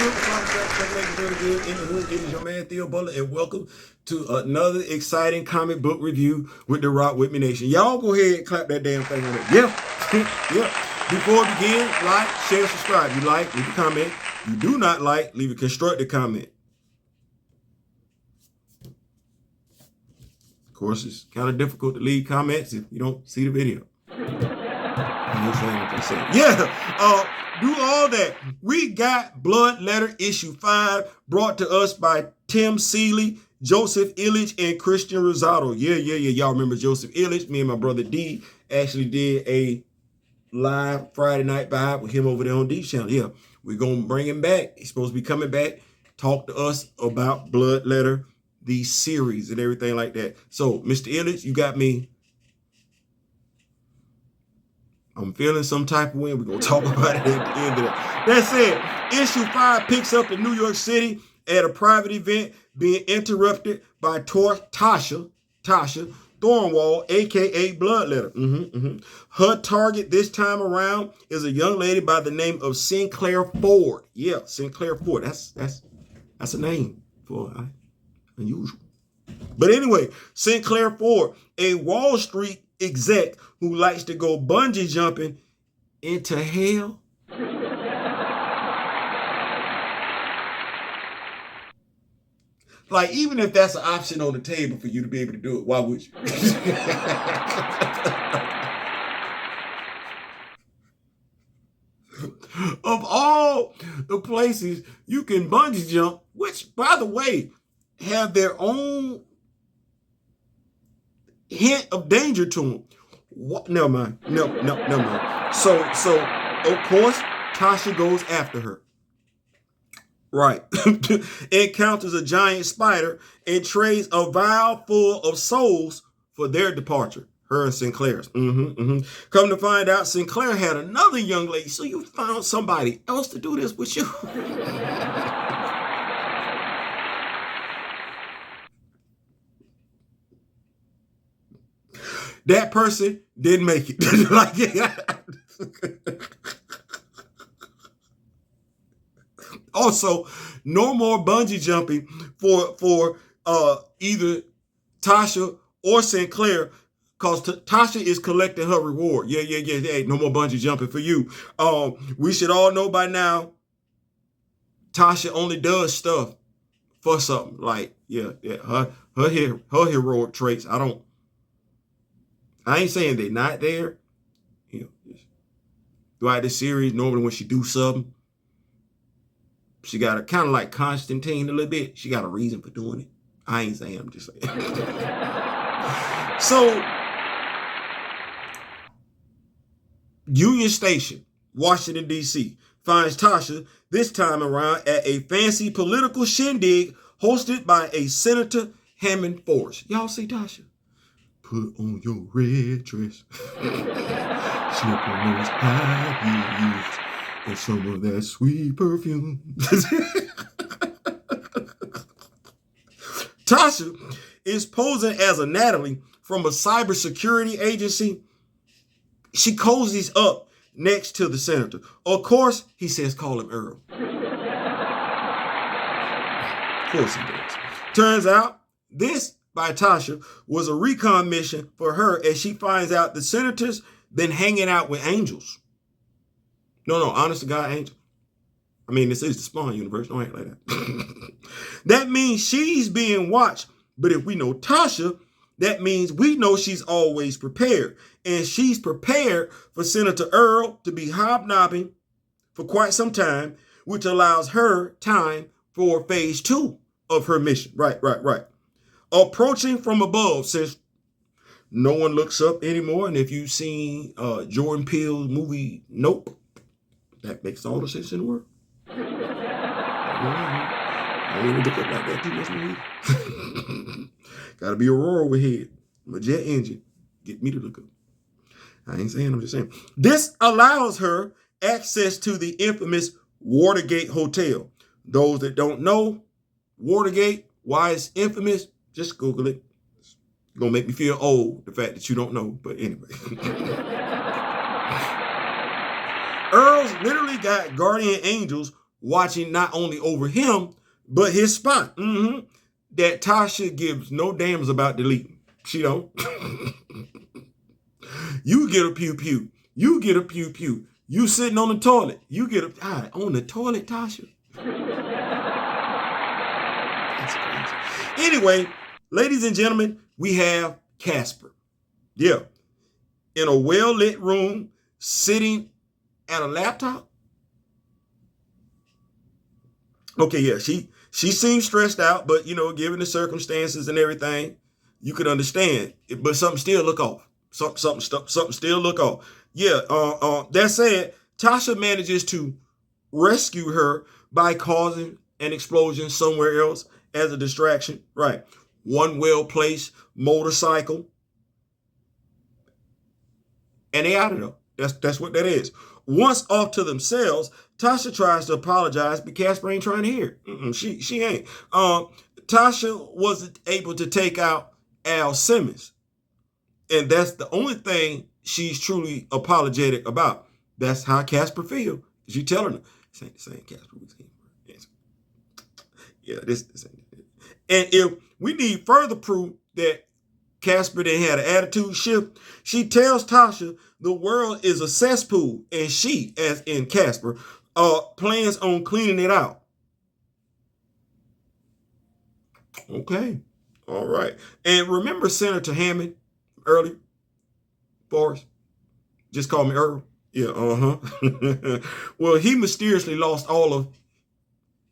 Good in the hood. It is your man Theo Butler, and welcome to another exciting comic book review with the Rock With Me Nation. Y'all go ahead and clap that damn thing on it. Yeah, yeah. Before we begin, like, share, subscribe. You like, leave a comment. You do not like, leave a constructive comment. Of course, it's kind of difficult to leave comments if you don't see the video. Yeah, do all that. We got Bloodletter issue 5 brought to us by Tim Seeley, Joseph Illidge, and Christian Rosado. Yeah. Y'all remember Joseph Illidge? Me and my brother D actually did a live Friday night vibe with him over there on D's channel. Yeah, we're going to bring him back. He's supposed to be coming back, talk to us about Bloodletter, the series, and everything like that. So, Mr. Illidge, you got me. I'm feeling some type of way. We're going to talk about it at the end of that. That said, issue 5 picks up in New York City at a private event being interrupted by Tasha Thornwall, a.k.a. Bloodletter. Her target this time around is a young lady by the name of Sinclaire Ford. Yeah, Sinclaire Ford. That's a name for unusual. But anyway, Sinclaire Ford, a Wall Street exec who likes to go bungee jumping into hell. Like, even if that's an option on the table for you to be able to do it, why would you? Of all the places you can bungee jump, which, by the way, have their own hint of danger to them. What? Never mind. No, never mind. So of course, Tasha goes after her. Right. Encounters a giant spider and trades a vial full of souls for their departure. Her and Sinclair's. Come to find out, Sinclaire had another young lady. So you found somebody else to do this with you. That person didn't make it. Also, no more bungee jumping for either Tasha or Sinclaire, because Tasha is collecting her reward. Yeah. Hey, no more bungee jumping for you. We should all know by now, Tasha only does stuff for something. Like, her heroic traits. I ain't saying they're not there. Throughout this series, normally when she do something, she got a kind of like Constantine a little bit. She got a reason for doing it. I ain't saying, I'm just saying. So, Union Station, Washington, D.C., finds Tasha this time around at a fancy political shindig hosted by a Senator Hammond Force. Y'all see Tasha? Put on your red dress, slip on those high heels, and some of that sweet perfume. Tasha is posing as a Natalie from a cybersecurity agency. She cozies up next to the senator. Of course, he says call him Earl. Of course he does. Turns out, this by Tasha was a recon mission for her as she finds out the senator's been hanging out with angels. No, honest to God, angel. I mean, this is the Spawn universe. Don't act like that. That means she's being watched. But if we know Tasha, that means we know she's always prepared. And she's prepared for Senator Earl to be hobnobbing for quite some time, which allows her time for phase 2 of her mission. Right. Approaching from above, since no one looks up anymore. And if you've seen Jordan Peele's movie Nope, that makes all the sense in the world. I ain't look up like that too much more. Gotta be Aurora overhead. I'm a jet engine. Get me to look up. I ain't saying, I'm just saying. This allows her access to the infamous Watergate Hotel. Those that don't know Watergate, why it's infamous, just Google it. It's gonna make me feel old, the fact that you don't know, but anyway. Earl's literally got guardian angels watching not only over him, but his spot. That Tasha gives no damns about deleting. She don't. You get a pew pew. You get a pew pew. You sitting on the toilet. You get a on the toilet, Tasha. That's crazy. Anyway, ladies and gentlemen, we have Casper. Yeah. In a well-lit room, sitting at a laptop. Okay, yeah, she seems stressed out, but given the circumstances and everything, you could understand. But something still look off. Something still look off. Yeah. That said, Tasha manages to rescue her by causing an explosion somewhere else as a distraction. Right. One well-placed motorcycle. And they out of there. That's what that is. Once off to themselves, Tasha tries to apologize, but Casper ain't trying to hear it. She ain't. Tasha wasn't able to take out Al Simmons. And that's the only thing she's truly apologetic about. That's how Casper feels. She telling her, this ain't the same Casper we seen. Yeah, this ain't it. And if we need further proof that Casper then had an attitude shift, she tells Tasha the world is a cesspool, and she, as in Casper, plans on cleaning it out. Okay. All right. And remember Senator Hammond earlier? Forrest? Just call me Earl. Yeah, Well, he mysteriously lost all of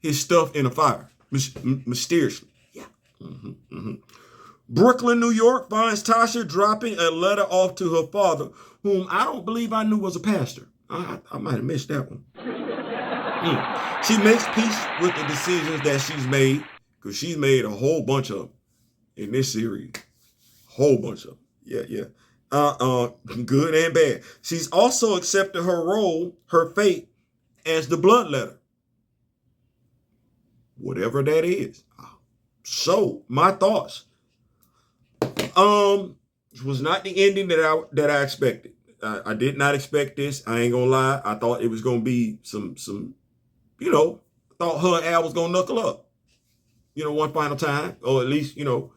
his stuff in a fire. Mysteriously. Yeah. Brooklyn, New York finds Tasha dropping a letter off to her father, whom I don't believe I knew was a pastor. I might have missed that one. She makes peace with the decisions that she's made, because she's made a whole bunch of them in this series. Whole bunch of them. Yeah. Good and bad. She's also accepted her role, her fate, as the Bloodletter. Whatever that is. So, my thoughts. It was not the ending that I expected. I did not expect this. I ain't gonna lie. I thought it was gonna be some thought her and Al was gonna knuckle up. One final time, or at least, till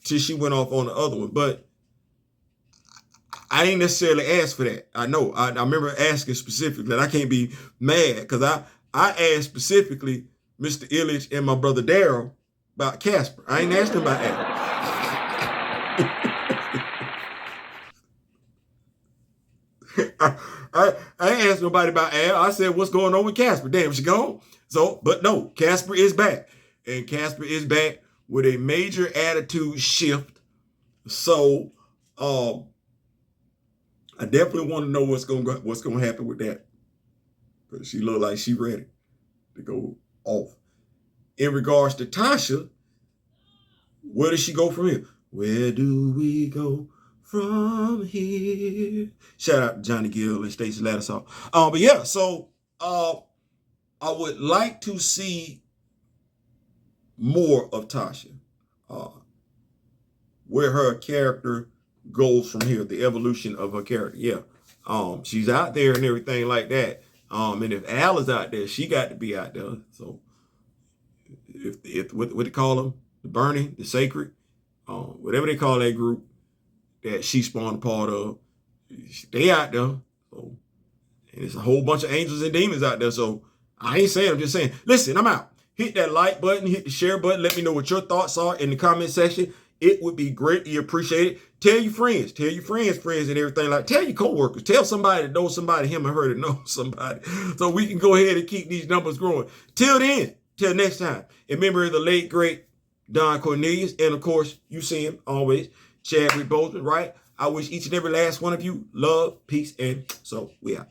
she went off on the other one. But I didn't necessarily ask for that. I know. I remember asking specifically, and I can't be mad because I asked specifically Mr. Illidge and my brother Daryl about Casper. I ain't asking about Al. I ain't asked nobody about Al. I said, what's going on with Casper? Damn, she gone. So, but no, Casper is back. And Casper is back with a major attitude shift. So, I definitely want to know what's going to happen with that. Because she look like she ready to go off. In regards to Tasha, where does she go from here? Where do we go from here? Shout out to Johnny Gill and Stacey Lattisaw. But yeah, so I would like to see more of Tasha. Where her character goes from here, the evolution of her character. Yeah. She's out there and everything like that. And if Al is out there, she got to be out there. So if what they call them, the burning, the sacred, whatever they call that group that she spawned a part of, they out there. So, and there's a whole bunch of angels and demons out there. So I ain't saying, I'm just saying, listen, I'm out. Hit that like button, hit the share button. Let me know what your thoughts are in the comment section. It would be greatly appreciated. Tell your friends, and everything like. Tell your coworkers, tell somebody that knows somebody, him or her that knows somebody, so we can go ahead and keep these numbers growing. Till then, till next time. In memory of the late great Don Cornelius, and of course, you see him always, Chadwick Boseman, right? I wish each and every last one of you love, peace, and so we out.